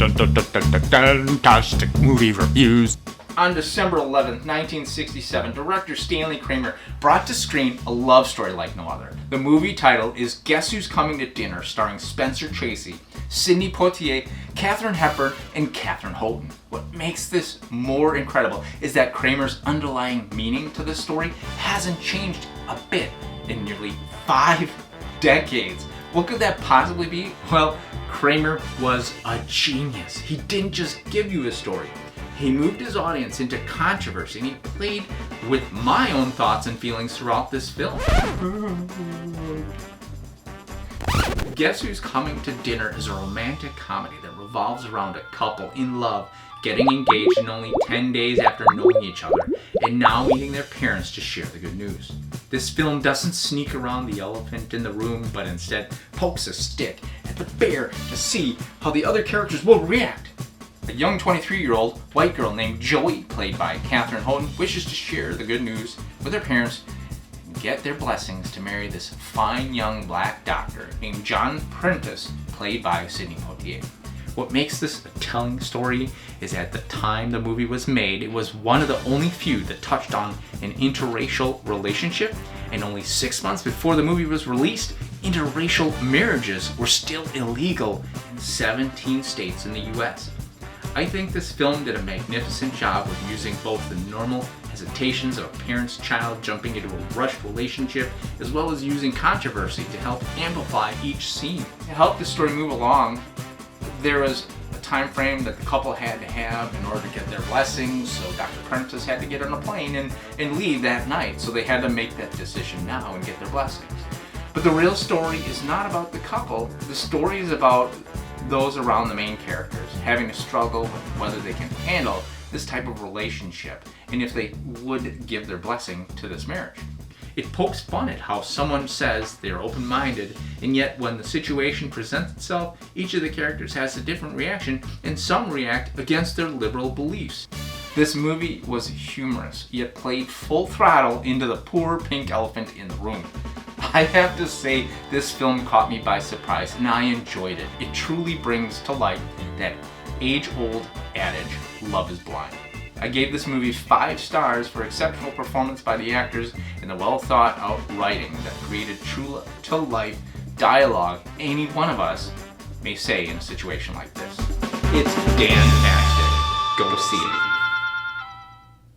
Dantastic movie reviews. On December 11th, 1967, director Stanley Kramer brought to screen a love story like no other. The movie title is Guess Who's Coming to Dinner, starring Spencer Tracy, Sidney Poitier, Katharine Hepburn, and Katherine Houghton. What makes this more incredible is that Kramer's underlying meaning to this story hasn't changed a bit in nearly 5 decades. What could that possibly be? Well, Kramer was a genius. He didn't just give you a story. He moved his audience into controversy, and he played with my own thoughts and feelings throughout this film. Guess Who's Coming to Dinner is a romantic comedy that revolves around a couple in love getting engaged in only 10 days after knowing each other and now meeting their parents to share the good news. This film doesn't sneak around the elephant in the room, but instead pokes a stick at the bear to see how the other characters will react. A young 23-year-old white girl named Joey, played by Katherine Houghton, wishes to share the good news with her parents and get their blessings to marry this fine young black doctor named John Prentice, played by Sidney Poitier. What makes this a telling story is at the time the movie was made, it was one of the only few that touched on an interracial relationship, and only 6 months before the movie was released, interracial marriages were still illegal in 17 states in the US. I think this film did a magnificent job of using both the normal hesitations of a parent's child jumping into a rushed relationship, as well as using controversy to help amplify each scene. To help the story move along, there was a time frame that the couple had to have in order to get their blessings, so Dr. Prentice had to get on a plane and leave that night, so they had to make that decision now and get their blessings. But the real story is not about the couple. The story is about those around the main characters having to struggle with whether they can handle this type of relationship and if they would give their blessing to this marriage. It pokes fun at how someone says they're open-minded, and yet when the situation presents itself, each of the characters has a different reaction, and some react against their liberal beliefs. This movie was humorous, yet played full throttle into the poor pink elephant in the room. I have to say, this film caught me by surprise, and I enjoyed it. It truly brings to light that age-old adage, love is blind. I gave this movie 5 stars for exceptional performance by the actors and the well-thought-out writing that created true-to-life dialogue any one of us may say in a situation like this. It's Dantastic. Go see it.